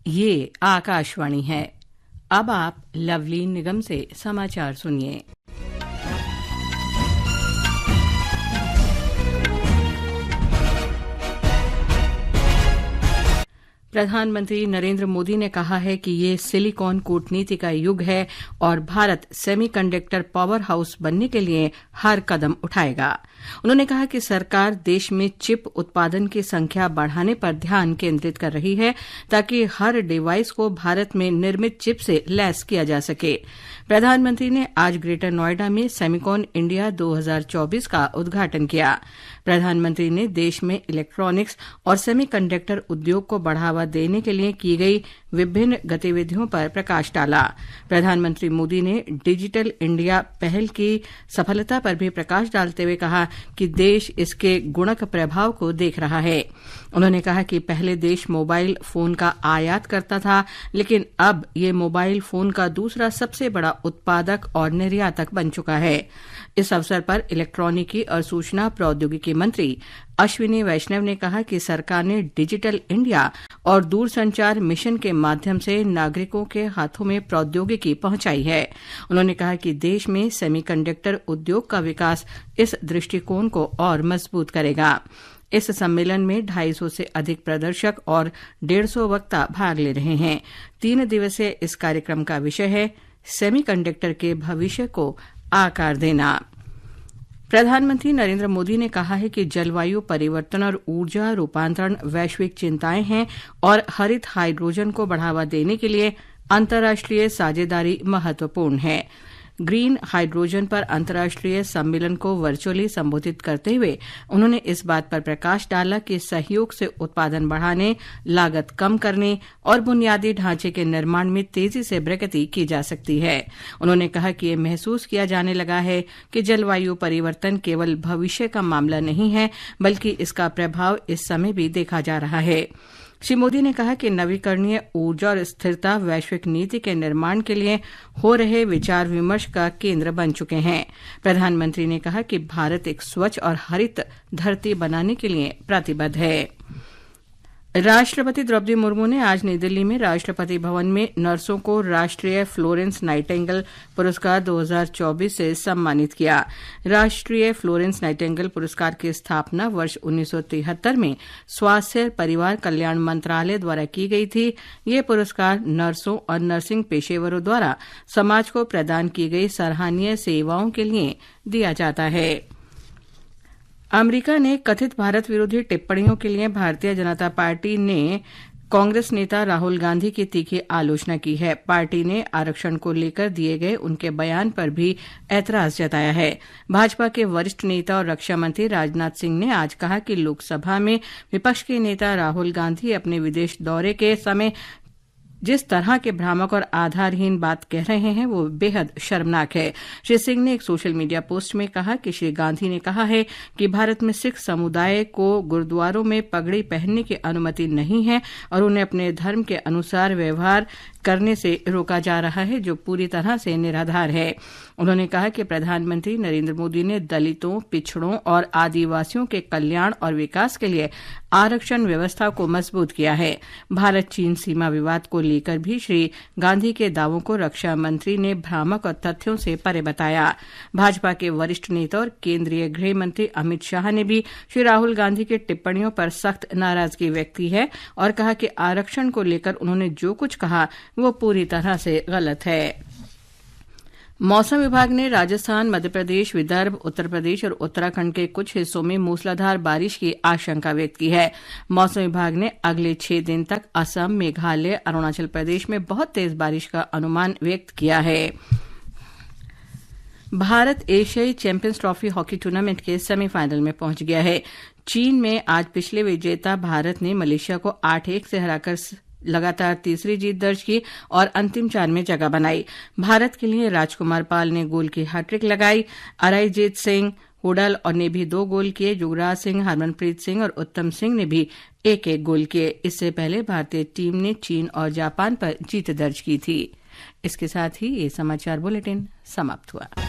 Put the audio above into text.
ये आकाशवाणी है। अब आप लवली निगम से समाचार सुनिए। प्रधानमंत्री नरेंद्र मोदी ने कहा है कि ये सिलिकॉन कूटनीति का युग है और भारत सेमीकंडक्टर पावर हाउस बनने के लिए हर कदम उठाएगा। उन्होंने कहा कि सरकार देश में चिप उत्पादन की संख्या बढ़ाने पर ध्यान केंद्रित कर रही है ताकि हर डिवाइस को भारत में निर्मित चिप से लैस किया जा सके। प्रधानमंत्री ने आज ग्रेटर नोएडा में सेमिकॉन इंडिया 2024 का उद्घाटन किया। प्रधानमंत्री ने देश में इलेक्ट्रॉनिक्स और सेमीकंडक्टर उद्योग को बढ़ावा देने के लिए की गई विभिन्न गतिविधियों पर प्रकाश डाला। प्रधानमंत्री मोदी ने डिजिटल इंडिया पहल की सफलता पर भी प्रकाश डालते हुए कहा कि देश इसके गुणक प्रभाव को देख रहा है। उन्होंने कहा कि पहले देश मोबाइल फोन का आयात करता था, लेकिन अब ये मोबाइल फोन का दूसरा सबसे बड़ा उत्पादक और निर्यातक बन चुका है। इस अवसर पर इलेक्ट्रॉनिकी और सूचना प्रौद्योगिकी मंत्री अश्विनी वैष्णव ने कहा कि सरकार ने डिजिटल इंडिया और दूरसंचार मिशन के माध्यम से नागरिकों के हाथों में प्रौद्योगिकी पहुंचाई है। उन्होंने कहा कि देश में सेमीकंडक्टर उद्योग का विकास इस दृष्टिकोण को और मजबूत करेगा। इस सम्मेलन में 250 से अधिक प्रदर्शक और 150 वक्ता भाग ले रहे हैं। 3 दिवसीय इस कार्यक्रम का विषय है सेमीकंडक्टर के भविष्य को आकार देना। प्रधानमंत्री नरेंद्र मोदी ने कहा है कि जलवायु परिवर्तन और ऊर्जा रूपांतरण वैश्विक चिंताएं हैं और हरित हाइड्रोजन को बढ़ावा देने के लिए अंतर्राष्ट्रीय साझेदारी महत्वपूर्ण है। ग्रीन हाइड्रोजन पर अंतर्राष्ट्रीय सम्मेलन को वर्चुअली संबोधित करते हुए उन्होंने इस बात पर प्रकाश डाला कि सहयोग से उत्पादन बढ़ाने, लागत कम करने और बुनियादी ढांचे के निर्माण में तेजी से प्रगति की जा सकती है। उन्होंने कहा कि ये महसूस किया जाने लगा है कि जलवायु परिवर्तन केवल भविष्य का मामला नहीं है, बल्कि इसका प्रभाव इस समय भी देखा जा रहा है। श्री मोदी ने कहा कि नवीकरणीय ऊर्जा और स्थिरता वैश्विक नीति के निर्माण के लिए हो रहे विचार विमर्श का केंद्र बन चुके हैं। प्रधानमंत्री ने कहा कि भारत एक स्वच्छ और हरित धरती बनाने के लिए प्रतिबद्ध है। राष्ट्रपति द्रौपदी मुर्मू ने आज नई दिल्ली में राष्ट्रपति भवन में नर्सों को राष्ट्रीय फ्लोरेंस नाइटिंगेल पुरस्कार 2024 से सम्मानित किया। राष्ट्रीय फ्लोरेंस नाइटिंगेल पुरस्कार की स्थापना वर्ष 1973 में स्वास्थ्य परिवार कल्याण मंत्रालय द्वारा की गई थी। ये पुरस्कार नर्सों और नर्सिंग पेशेवरों द्वारा समाज को प्रदान की गई सराहनीय सेवाओं के लिए दिया जाता है। अमेरिका ने कथित भारत विरोधी टिप्पणियों के लिए भारतीय जनता पार्टी ने कांग्रेस नेता राहुल गांधी की तीखी आलोचना की है। पार्टी ने आरक्षण को लेकर दिए गए उनके बयान पर भी ऐतराज जताया है। भाजपा के वरिष्ठ नेता और रक्षा मंत्री राजनाथ सिंह ने आज कहा कि लोकसभा में विपक्ष के नेता राहुल गांधी अपने विदेश दौरे के समय जिस तरह के भ्रामक और आधारहीन बात कह रहे हैं वो बेहद शर्मनाक है। श्री सिंह ने एक सोशल मीडिया पोस्ट में कहा कि श्री गांधी ने कहा है कि भारत में सिख समुदाय को गुरुद्वारों में पगड़ी पहनने की अनुमति नहीं है और उन्हें अपने धर्म के अनुसार व्यवहार करने से रोका जा रहा है, जो पूरी तरह से निराधार है। उन्होंने कहा कि प्रधानमंत्री नरेंद्र मोदी ने दलितों, पिछड़ों और आदिवासियों के कल्याण और विकास के लिए आरक्षण व्यवस्था को मजबूत किया है। भारत चीन सीमा विवाद को लेकर भी श्री गांधी के दावों को रक्षा मंत्री ने भ्रामक और तथ्यों से परे बताया। भाजपा के वरिष्ठ नेता और केंद्रीय गृह मंत्री अमित शाह ने भी श्री राहुल गांधी की टिप्पणियों पर सख्त नाराजगी व्यक्त की है और कहा कि आरक्षण को लेकर उन्होंने जो कुछ कहा वो पूरी तरह से गलत है। मौसम विभाग ने राजस्थान, मध्य प्रदेश, विदर्भ, उत्तर प्रदेश और उत्तराखंड के कुछ हिस्सों में मूसलाधार बारिश की आशंका व्यक्त की है। मौसम विभाग ने अगले 6 दिन तक असम, मेघालय, अरुणाचल प्रदेश में बहुत तेज बारिश का अनुमान व्यक्त किया है। भारत एशियाई चैंपियंस ट्रॉफी हॉकी टूर्नामेंट के सेमीफाइनल में पहुंच गया है। चीन में आज पिछले विजेता भारत ने मलेशिया को 8-1 से हराकर लगातार तीसरी जीत दर्ज की और अंतिम 4 में जगह बनाई। भारत के लिए राजकुमार पाल ने गोल की हैट्रिक लगाई। अरायजीत सिंह, हुडल और ने भी 2 गोल किए। युवराज सिंह, हरमनप्रीत सिंह और उत्तम सिंह ने भी 1-1 गोल किए। इससे पहले भारतीय टीम ने चीन और जापान पर जीत दर्ज की थी। इसके साथ ही ये समाचार बुलेटिन समाप्त हुआ।